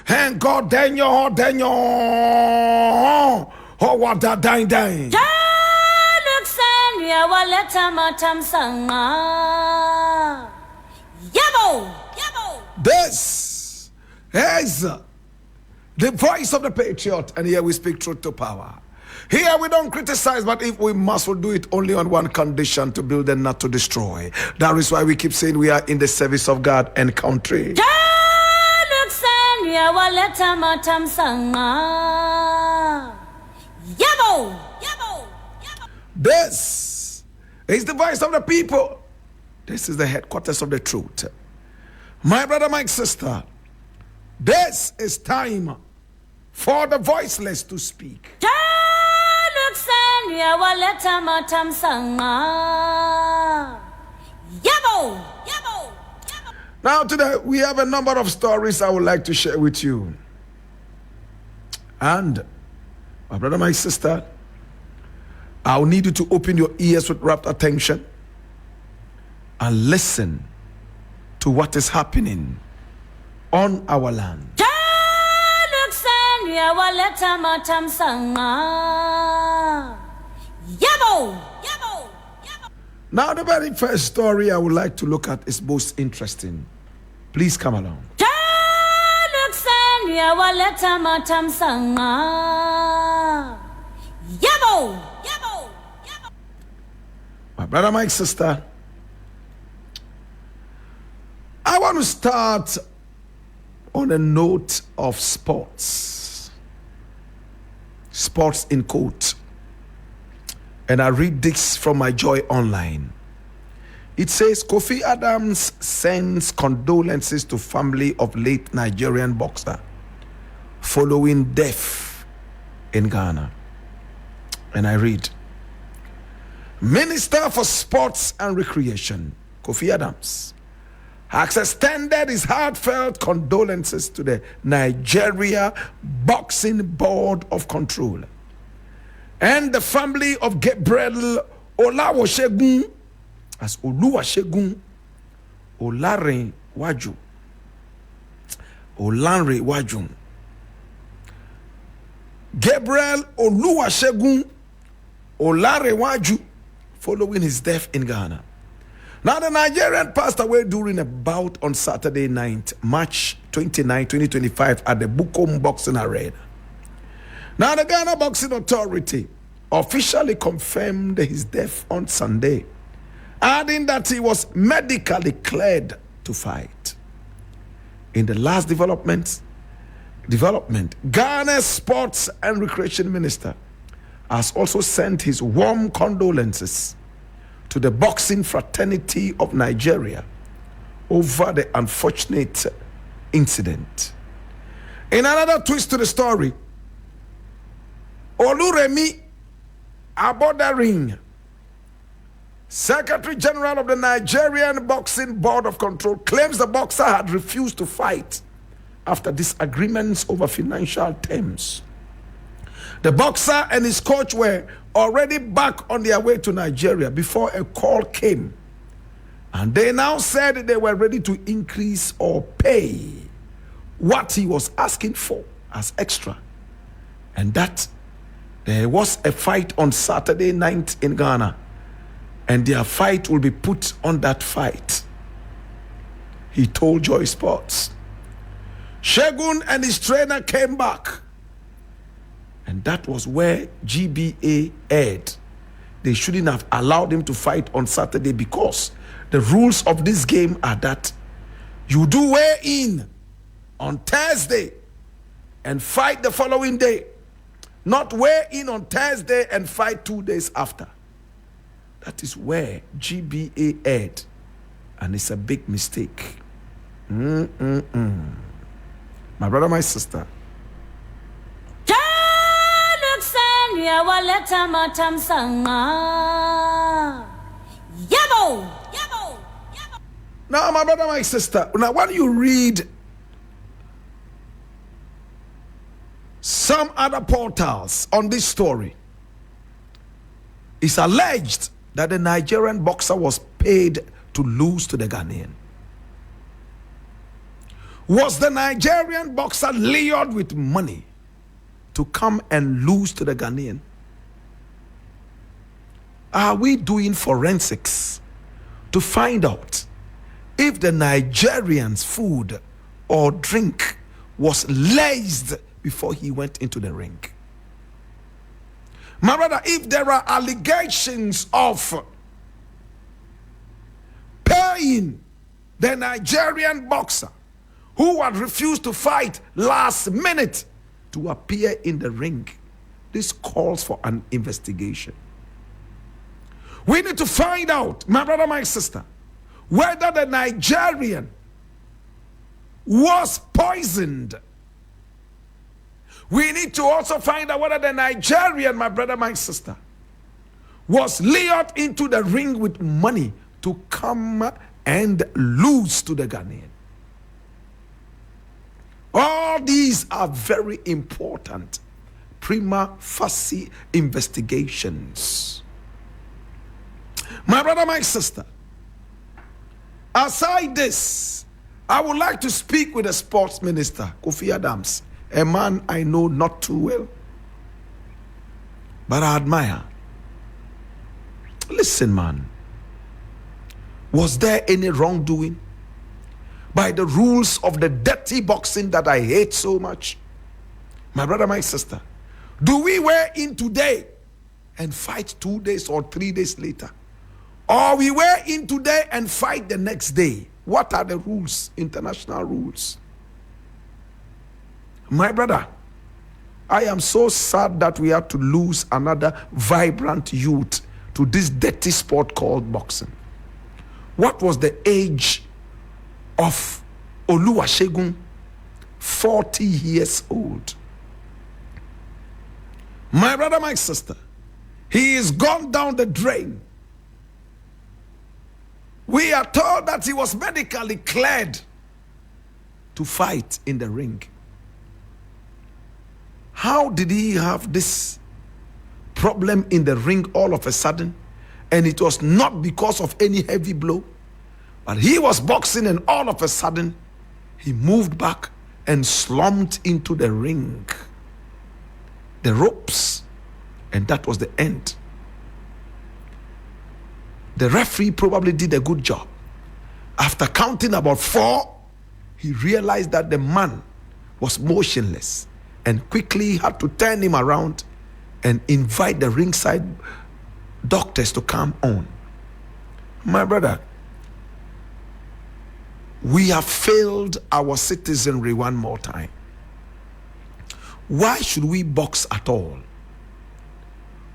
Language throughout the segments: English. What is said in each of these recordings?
And God, Daniel, oh, what that dying. This is the voice of the patriot, and here we speak truth to power. Here we don't criticize, but if we must, we'll do it only on one condition: to build and not to destroy. That is why we keep saying we are in the service of God and country. This is the voice of the people. This is the headquarters of the truth. My brother, my sister, this is time for the voiceless to speak. Now today we have a number of stories I would like to share with you. And my brother, my sister, I'll need you to open your ears with rapt attention and listen to what is happening on our land. Now the very first story I would like to look at is most interesting. Please come along. My brother, my sister, I want to start on a note of sports. Sports in quote. And I read this from my Joy Online. It says, Kofi Adams sends condolences to family of late Nigerian boxer following death in Ghana. And I read, Minister for Sports and Recreation, Kofi Adams, has extended his heartfelt condolences to the Nigeria Boxing Board of Control and the family of Gabriel Olawosegun as Oluwasegun Olanre Waju. Gabriel Oluwasegun Olanre Waju, following his death in Ghana. Now, the Nigerian passed away during a bout on Saturday night, March 29, 2025, at the Bukom Boxing Arena. Now, the Ghana Boxing Authority officially confirmed his death on Sunday, adding that he was medically cleared to fight. In the last development, Ghana's Sports and Recreation Minister has also sent his warm condolences to the boxing fraternity of Nigeria over the unfortunate incident. In another twist to the story, Oluremi Abodaring, Secretary General of the Nigerian Boxing Board of Control, claims the boxer had refused to fight after disagreements over financial terms. The boxer and his coach were already back on their way to Nigeria before a call came, and they now said they were ready to increase or pay what he was asking for as extra, and that there was a fight on Saturday night in Ghana, and their fight will be put on that fight, he told Joy Sports. Shegun and his trainer came back, and that was where GBA aired. They shouldn't have allowed him to fight on Saturday, because the rules of this game are that you do weigh in on Thursday and fight the following day, not weigh in on Thursday and fight 2 days after. That is where GBA aired, and it's a big mistake. My brother, my sister, now, my brother, my sister, now when you read some other portals on this story, it's alleged that the Nigerian boxer was paid to lose to the Ghanaian. Was the Nigerian boxer lured with money to come and lose to the Ghanaian? Are we doing forensics to find out if the Nigerian's food or drink was laced before he went into the ring? My brother, if there are allegations of paying the Nigerian boxer who had refused to fight last minute to appear in the ring, this calls for an investigation. We need to find out, my brother, my sister, whether the Nigerian was poisoned. We need to also find out whether the Nigerian, my brother, my sister, was lured into the ring with money to come and lose to the Ghanaian. All these are very important prima facie investigations. My brother, my sister, aside this, I would like to speak with the sports minister, Kofi Adams, a man I know not too well, but I admire. Listen, man, was there any wrongdoing by the rules of the dirty boxing that I hate so much? My brother, my sister, do we wear in today and fight 2 days or 3 days later? Or we wear in today and fight the next day? What are the rules, international rules? My brother, I am so sad that we have to lose another vibrant youth to this dirty sport called boxing. What was the age of Oluwasegun? 40 years old. My brother, my sister, he is gone down the drain. We are told that he was medically cleared to fight in the ring. How did he have this problem in the ring all of a sudden? And it was not because of any heavy blow, but he was boxing and all of a sudden he moved back and slumped into the ring, the ropes, and that was the end. The referee probably did a good job. After counting about 4, he realized that the man was motionless and quickly had to turn him around and invite the ringside doctors to come on. My brother, we have failed our citizenry one more time. Why should we box at all?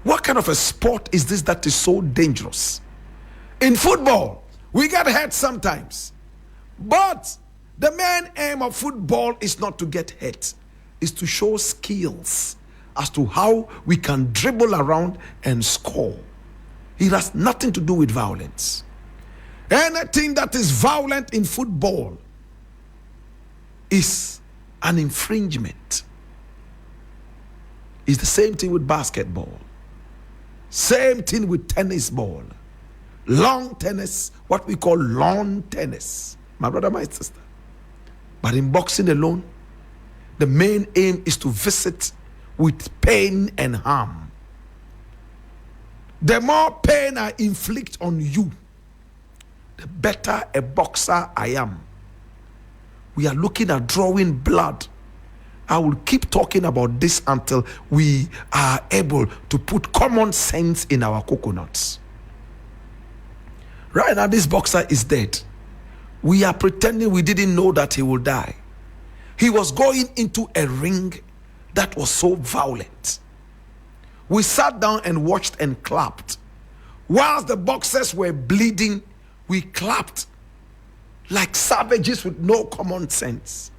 What kind of a sport is this that is so dangerous? In football, we get hurt sometimes. But the main aim of football is not to get hurt. It's to show skills as to how we can dribble around and score. It has nothing to do with violence. Anything that is violent in football is an infringement. It's the same thing with basketball. Same thing with tennis ball. Long tennis, what we call lawn tennis. My brother, my sister. But in boxing alone, the main aim is to visit with pain and harm. The more pain I inflict on you, the better a boxer I am. We are looking at drawing blood. I will keep talking about this until we are able to put common sense in our coconuts. Right now, this boxer is dead. We are pretending we didn't know that he will die. He was going into a ring that was so violent. We sat down and watched and clapped. Whilst the boxers were bleeding, we clapped like savages with no common sense.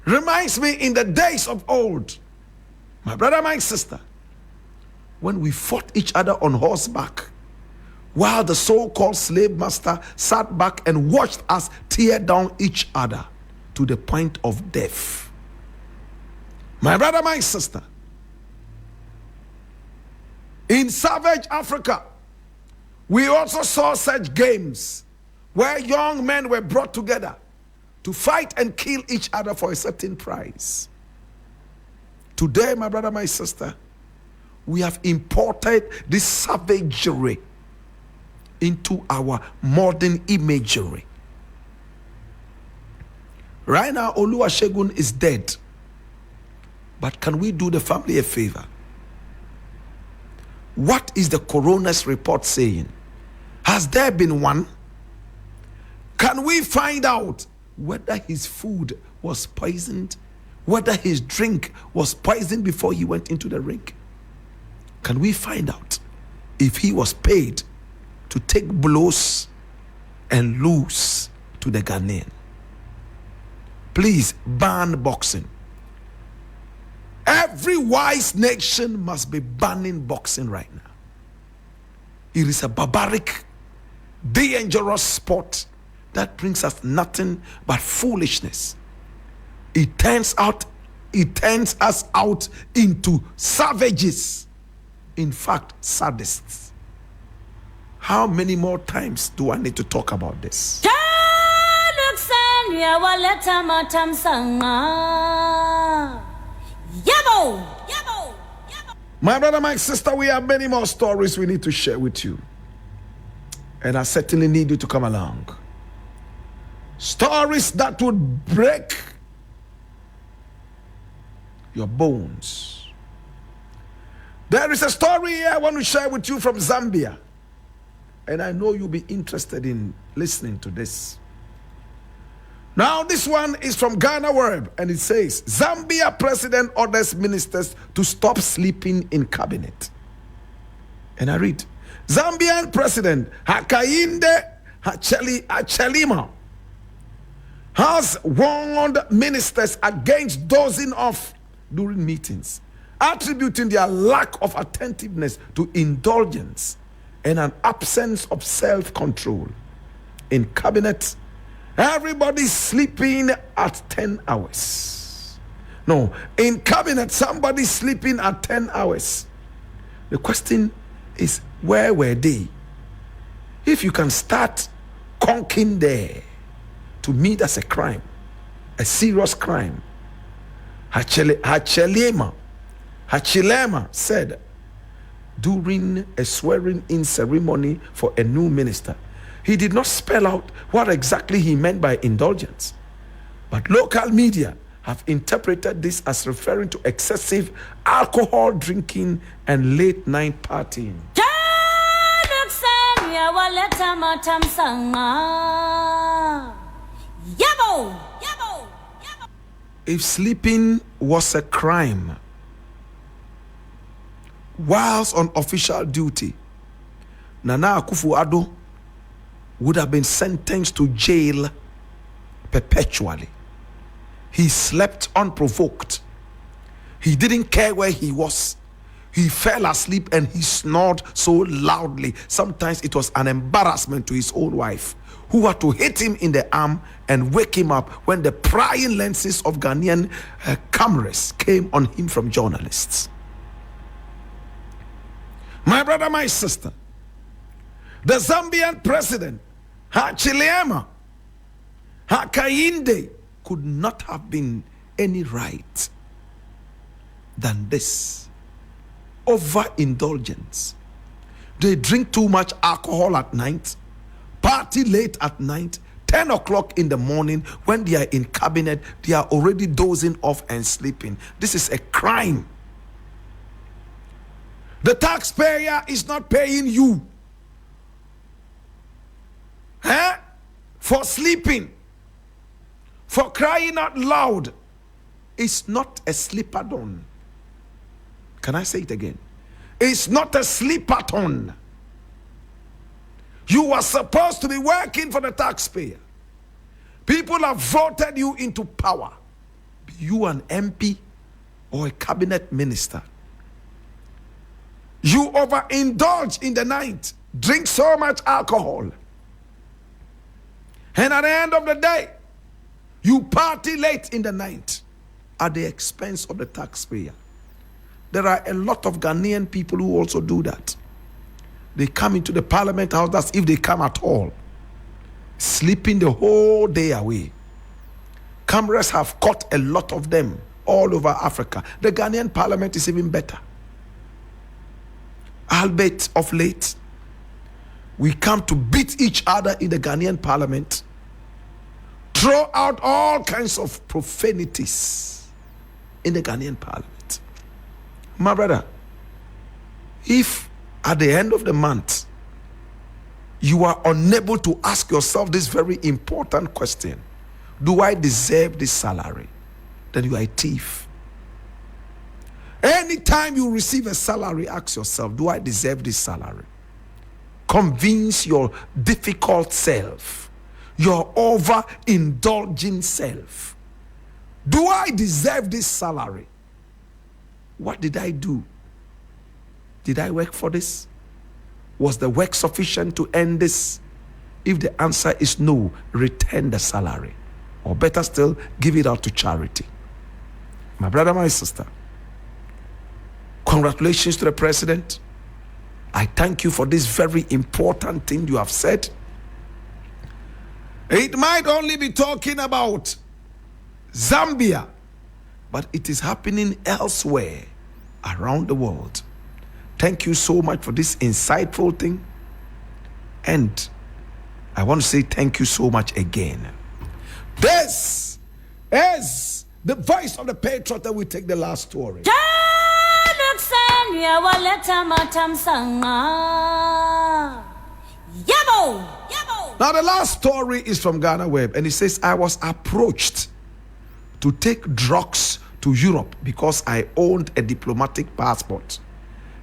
Reminds me in the days of old, my brother, my sister, when we fought each other on horseback, while the so-called slave master sat back and watched us tear down each other to the point of death. My brother, my sister, in savage Africa, we also saw such games where young men were brought together to fight and kill each other for a certain price. Today, my brother, my sister, we have imported this savagery into our modern imagery. Right now, Oluwasegun is dead. But can we do the family a favor? What is the coroner's report saying? Has there been one? Can we find out whether his food was poisoned, whether his drink was poisoned before he went into the ring? Can we find out if he was paid to take blows and lose to the Ghanaian? Please ban boxing. Every wise nation must be banning boxing right now. It is a barbaric, dangerous sport that brings us nothing but foolishness. It turns us out into savages. In fact, sadists. How many more times do I need to talk about this? My brother, my sister, we have many more stories we need to share with you. And I certainly need you to come along. Stories that would break your bones. There is a story I want to share with you from Zambia. And I know you'll be interested in listening to this. Now, this one is from Ghana Web, and it says, Zambia president orders ministers to stop sleeping in cabinet. And I read, Zambian President Hakainde Hichilema has warned ministers against dozing off during meetings, attributing their lack of attentiveness to indulgence and an absence of self-control. In cabinet, everybody's sleeping at 10 hours. No, in cabinet, somebody's sleeping at 10 hours. The question is, where were they? If you can start conking there, to me that's a crime, a serious crime. Hichilema said during a swearing-in ceremony for a new minister, he did not spell out what exactly he meant by indulgence, but local media have interpreted this as referring to excessive alcohol drinking and late-night partying. If sleeping was a crime whilst on official duty, Nana Akufo-Addo would have been sentenced to jail perpetually. He slept unprovoked. He didn't care where he was. He fell asleep and he snored so loudly. Sometimes it was an embarrassment to his own wife, who had to hit him in the arm and wake him up when the prying lenses of Ghanaian cameras came on him from journalists. My brother, my sister, the Zambian president, Hichilema Hakainde, could not have been any right than this. Overindulgence. They drink too much alcohol at night, party late at night, 10 o'clock in the morning. When they are in cabinet, they are already dozing off and sleeping. This is a crime. The taxpayer is not paying you for sleeping, for crying out loud. It's not a sleepathon. Can I say it again? It's not a sleepathon. You are supposed to be working for the taxpayer. People have voted you into power. Be you an MP or a cabinet minister. You overindulge in the night, drink so much alcohol, and at the end of the day, you party late in the night at the expense of the taxpayer. There are a lot of Ghanaian people who also do that. They come into the parliament house, that's if they come at all, sleeping the whole day away. Cameras have caught a lot of them all over Africa. The Ghanaian parliament is even better. Albeit of late, we come to beat each other in the Ghanaian parliament, throw out all kinds of profanities in the Ghanaian parliament. My brother, if at the end of the month you are unable to ask yourself this very important question, do I deserve this salary? Then you are a thief. Anytime you receive a salary, ask yourself, do I deserve this salary? Convince your difficult self, your overindulging self. Do I deserve this salary? What did I do? Did I work for this? Was the work sufficient to earn this? If the answer is no, return the salary. Or better still, give it out to charity. My brother, my sister, congratulations to the president. I thank you for this very important thing you have said. It might only be talking about Zambia, but it is happening elsewhere around the world. Thank you so much for this insightful thing. And I want to say thank you so much again. This is the voice of the patriot that we take the last story. Now the last story is from Ghana Web, and it says, I was approached to take drugs to Europe because I owned a diplomatic passport.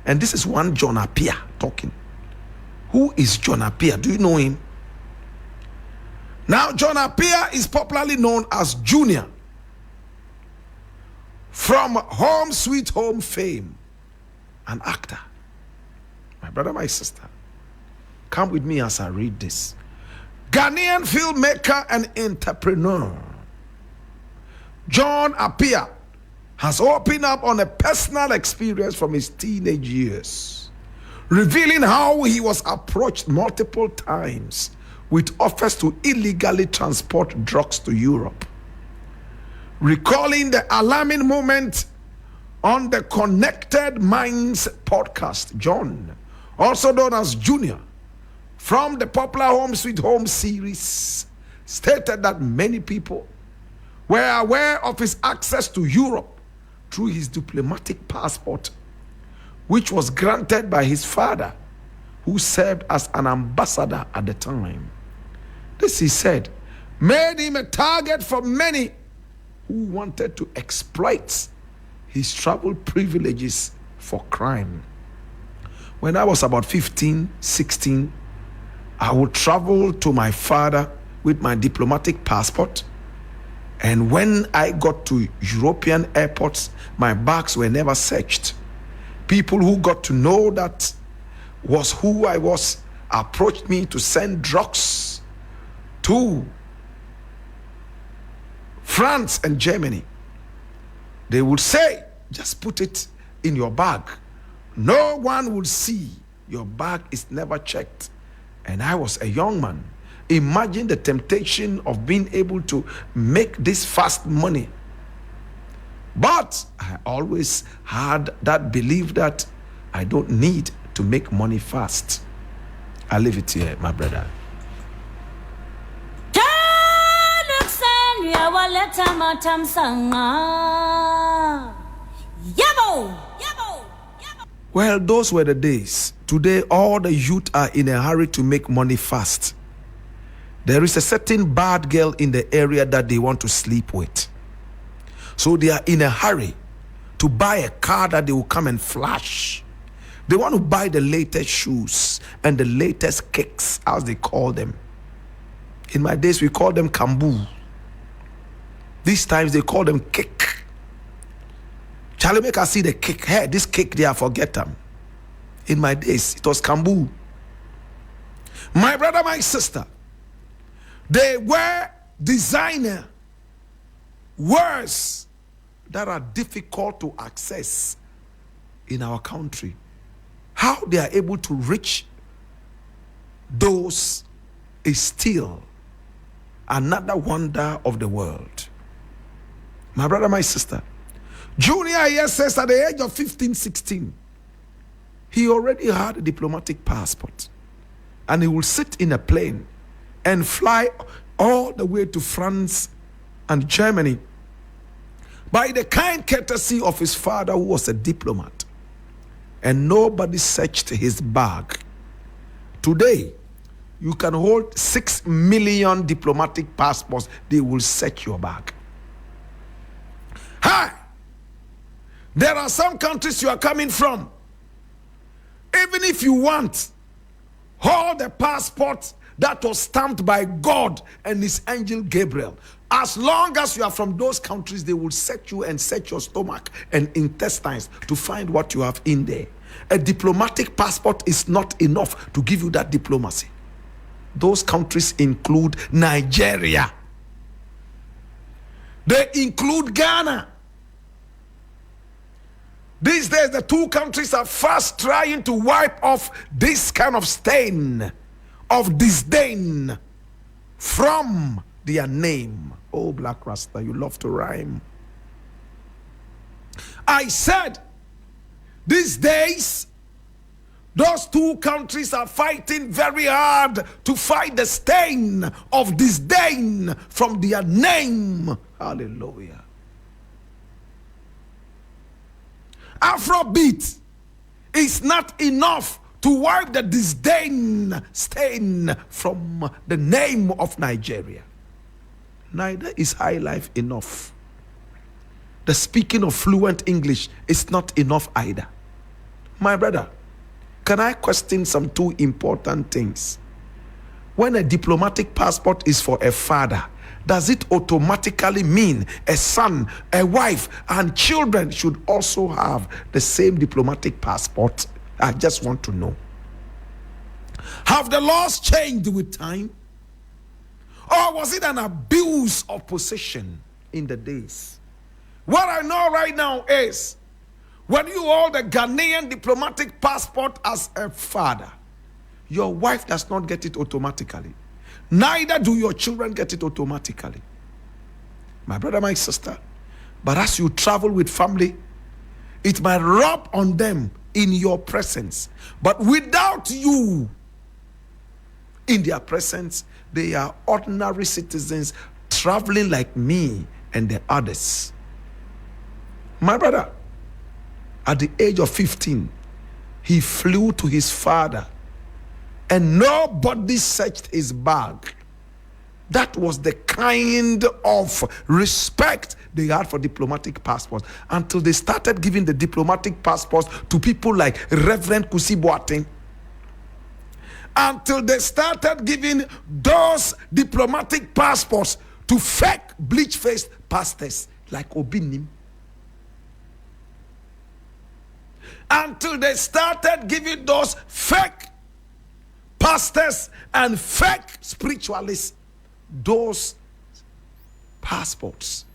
And this is one John Apea talking. Who is John Apea? Do you know him? Now, John Apea is popularly known as Junior from Home Sweet Home fame, an actor. My brother, my sister, come with me as I read this. Ghanaian filmmaker and entrepreneur John Apea has opened up on a personal experience from his teenage years, revealing how he was approached multiple times with offers to illegally transport drugs to Europe. Recalling the alarming moment on the Connected Minds podcast, John, also known as Junior, from the popular Home Sweet Home series, stated that many people were aware of his access to Europe through his diplomatic passport, which was granted by his father, who served as an ambassador at the time. This, he said, made him a target for many who wanted to exploit his travel privileges for crime. When I was about 15, 16, I would travel to my father with my diplomatic passport. And when I got to European airports, my bags were never searched. People who got to know that was who I was approached me to send drugs to France and Germany. They would say, just put it in your bag. No one would see. Your bag is never checked. And I was a young man. Imagine the temptation of being able to make this fast money. But I always had that belief that I don't need to make money fast. I leave it here, my brother. Well, those were the days. Today, all the youth are in a hurry to make money fast. There is a certain bad girl in the area that they want to sleep with. So they are in a hurry to buy a car that they will come and flash. They want to buy the latest shoes and the latest kicks, as they call them. In my days, we call them kambu. These times, they call them kick. Charlie, make us see the kick. Hey, this kick, they are forget them. In my days, it was kambu. My brother, my sister, they were designer words that are difficult to access in our country. How they are able to reach those is still another wonder of the world. My brother, my sister, Junior here says at the age of 15, 16, he already had a diplomatic passport. And he will sit in a plane and fly all the way to France and Germany by the kind courtesy of his father, who was a diplomat. And nobody searched his bag. Today, you can hold 6 million diplomatic passports. They will search your bag. Hi! There are some countries you are coming from. Even if you want, hold the passport that was stamped by God and his angel Gabriel. As long as you are from those countries, they will search you and search your stomach and intestines to find what you have in there. A diplomatic passport is not enough to give you that diplomacy. Those countries include Nigeria. They include Ghana. These days, the two countries are fast trying to wipe off this kind of stain of disdain from their name. Oh, Blakk Rasta, you love to rhyme. I said, these days, those two countries are fighting very hard to fight the stain of disdain from their name. Hallelujah. Afrobeat is not enough to wipe the disdain stain from the name of Nigeria. Neither is high life enough. The speaking of fluent English is not enough either. My brother, can I question some two important things? When a diplomatic passport is for a father, does it automatically mean a son, a wife, and children should also have the same diplomatic passport? I just want to know. Have the laws changed with time? Or was it an abuse of possession in the days? What I know right now is, when you hold a Ghanaian diplomatic passport as a father, your wife does not get it automatically. Neither do your children get it automatically. My brother, my sister, but as you travel with family, it might rub on them in your presence. But without you in their presence, they are ordinary citizens traveling like me and the others. My brother, at the age of 15, he flew to his father and nobody searched his bag. That was the kind of respect they had for diplomatic passports, until they started giving the diplomatic passports to people like Reverend Kusi Boateng. Until they started giving those diplomatic passports to fake bleach-faced pastors like Obinim. Until they started giving those fake pastors and fake spiritualists those passports.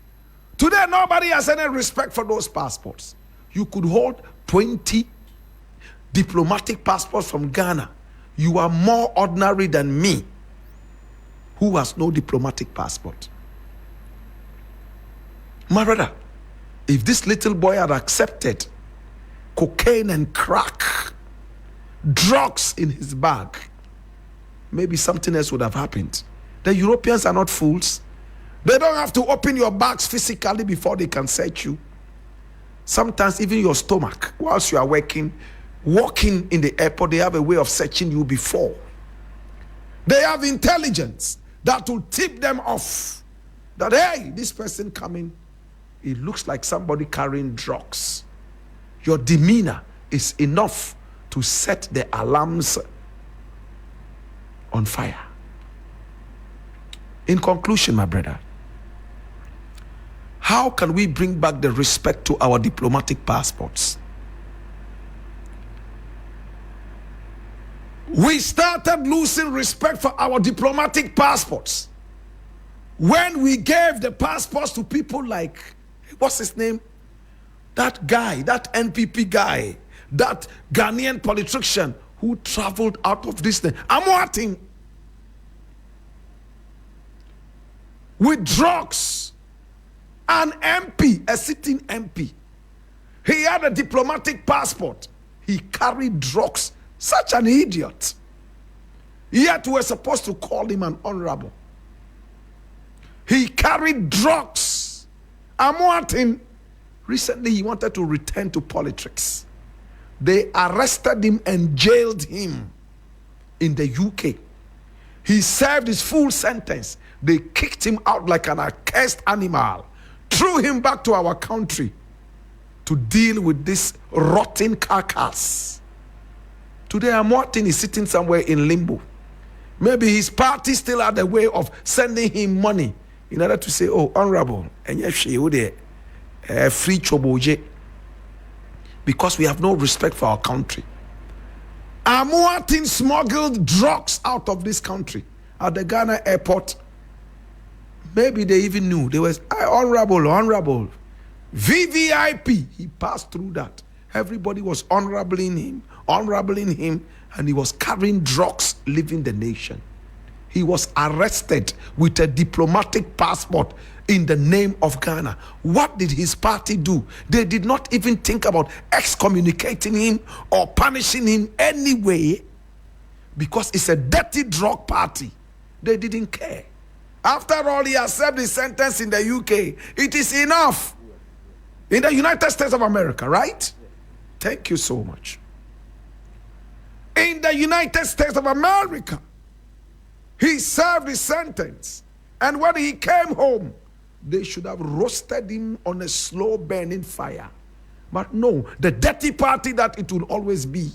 Today, nobody has any respect for those passports. You could hold 20 diplomatic passports from Ghana. You are more ordinary than me, who has no diplomatic passport. My brother, if this little boy had accepted cocaine and crack, drugs in his bag, maybe something else would have happened. The Europeans are not fools. They don't have to open your bags physically before they can search you. Sometimes even your stomach, whilst you are walking in the airport, they have a way of searching you before. They have intelligence that will tip them off that, hey, this person coming, it looks like somebody carrying drugs. Your demeanor is enough to set the alarms on fire. In conclusion, my brother, how can we bring back the respect to our diplomatic passports? We started losing respect for our diplomatic passports when we gave the passports to people like, what's his name? That guy, that NPP guy, that Ghanaian politician who traveled out of this thing. I'm wanting with drugs An MP, a sitting MP. He had a diplomatic passport. He carried drugs. Such an idiot. Yet we're supposed to call him an honorable. He carried drugs. Amoatin, recently he wanted to return to politics. They arrested him and jailed him in the UK. He served his full sentence. They kicked him out like an accursed animal, threw him back to our country to deal with this rotten carcass. Today, Amoatin is sitting somewhere in limbo. Maybe his party still had a way of sending him money in order to say, oh, honorable, and yes, free choboje. Because we have no respect for our country. Amoatin smuggled drugs out of this country at the Ghana airport. Maybe they even knew. They was honorable. VVIP. He passed through that. Everybody was honorabling him, and he was carrying drugs, leaving the nation. He was arrested with a diplomatic passport in the name of Ghana. What did his party do? They did not even think about excommunicating him or punishing him anyway, because it's a dirty drug party. They didn't care. After all, he has served his sentence in the UK. It is enough. In the United States of America, right? Thank you so much. In the United States of America, he served his sentence. And when he came home, they should have roasted him on a slow burning fire. But no, the dirty party that it will always be,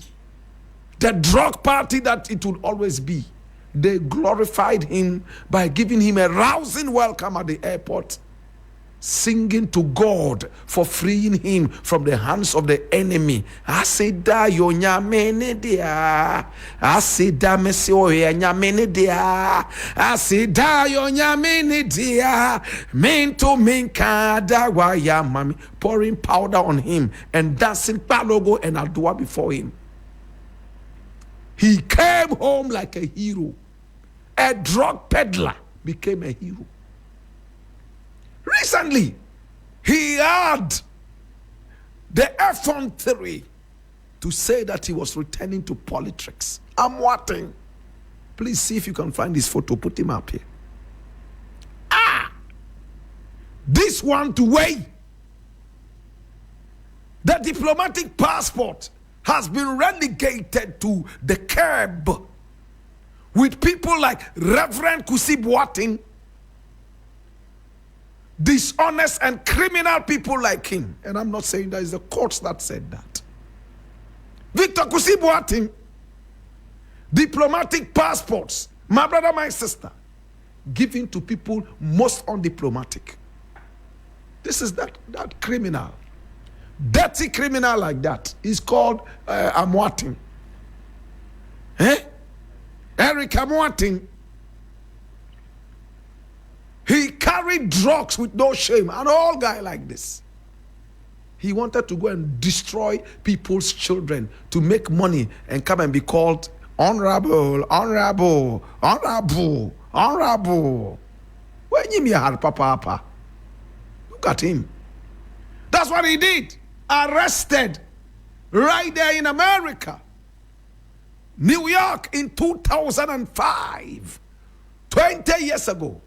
the drug party that it will always be, they glorified him by giving him a rousing welcome at the airport, singing to God for freeing him from the hands of the enemy. Asida yo nyamene dia, asida mesi oye nyamene dia, asida yo nyamene dia, minto minkada waya mami, pouring powder on him and dancing palogo and adua before him. He came home like a hero. A drug peddler became a hero. Recently, he had the effrontery to say that he was returning to politics. Amoatin. Please see if you can find this photo. Put him up here. This one to weigh. The diplomatic passport has been relegated to the curb with people like Reverend Kusi Boateng, dishonest and criminal people like him. And I'm not saying that, it's the courts that said that. Victor Kusi Boateng, diplomatic passports, my brother, my sister, given to people most undiplomatic. This is that criminal. Dirty criminal like that is called Amoatin. Eric Amoatin. He carried drugs with no shame. An old guy like this. He wanted to go and destroy people's children to make money and come and be called honorable. When you mean papa? Look at him. That's what he did. Arrested right there in America. New York in 2005. 20 years ago.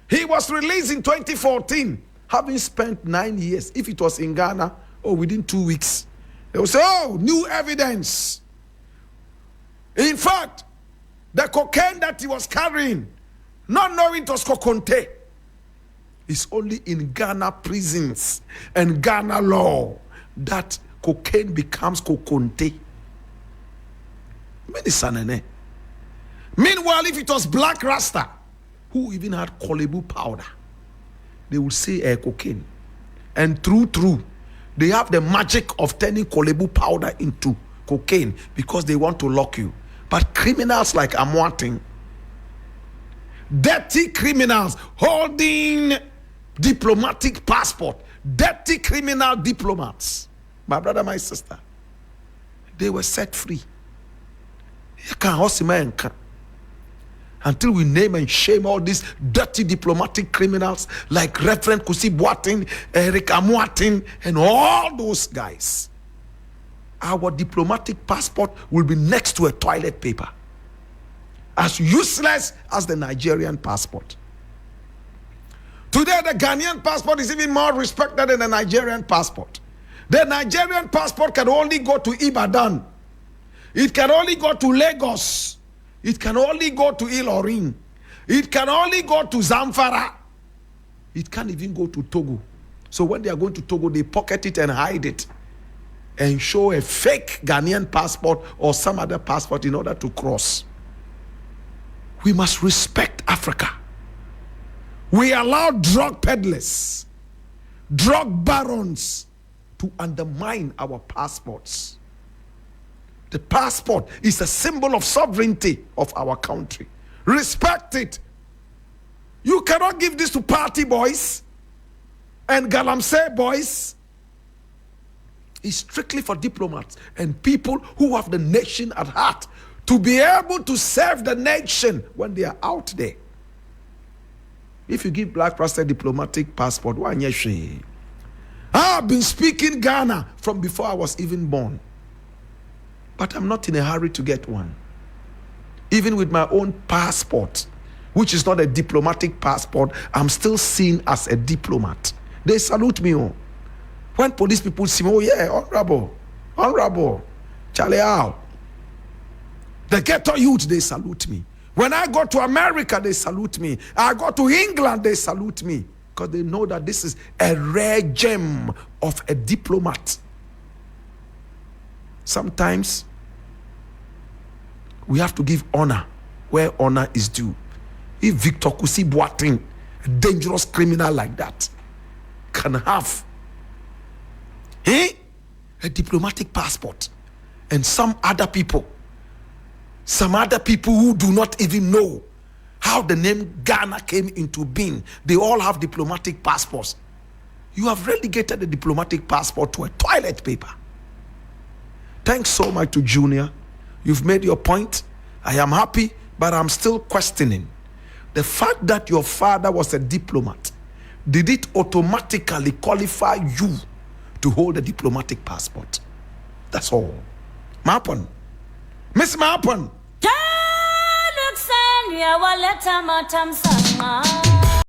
He was released in 2014, having spent 9 years. If it was in Ghana, within 2 weeks, they would say, new evidence. In fact, the cocaine that he was carrying, not knowing it was coconte, is only in Ghana prisons and Ghana law that cocaine becomes coconte. Meanwhile, if it was Blakk Rasta, who even had kolebu powder, they will say cocaine. And true, they have the magic of turning kolebu powder into cocaine because they want to lock you. But criminals like Amoatin, dirty criminals holding diplomatic passport, dirty criminal diplomats, my brother, my sister, they were set free. until we name and shame all these dirty diplomatic criminals like Reverend Kusi Boateng, Eric Amuatin, and all those guys. Our diplomatic passport will be next to a toilet paper, as useless as the Nigerian passport. Today, the Ghanaian passport is even more respected than the Nigerian passport. The Nigerian passport can only go to Ibadan. It can only go to Lagos. It can only go to Ilorin. It can only go to Zamfara. It can't even go to Togo. So when they are going to Togo, they pocket it and hide it and show a fake Ghanaian passport or some other passport in order to cross. We must respect Africa. We allow drug peddlers, drug barons to undermine our passports. The passport is a symbol of sovereignty of our country. Respect it. You cannot give this to party boys and galamsey boys. It's strictly for diplomats and people who have the nation at heart to be able to serve the nation when they are out there. If you give Blakk Rasta a diplomatic passport, I've been speaking Ghana from before I was even born. But I'm not in a hurry to get one. Even with my own passport, which is not a diplomatic passport, I'm still seen as a diplomat. They salute me. Oh. When police people see me, oh yeah, honorable, Charlie Al. The ghetto youth, they salute me. When I go to America, they salute me. I go to England, they salute me. Because they know that this is a rare gem of a diplomat. Sometimes we have to give honor where honor is due. If Victor Kusi Boateng, a dangerous criminal like that, can have a diplomatic passport, and some other people who do not even know how the name Ghana came into being, they all have diplomatic passports. You have relegated the diplomatic passport to a toilet paper. Thanks so much to Junior. You've made your point. I am happy, but I'm still questioning the fact that your father was a diplomat. Did it automatically qualify you to hold a diplomatic passport? That's all. Mapan. Miss Mapan.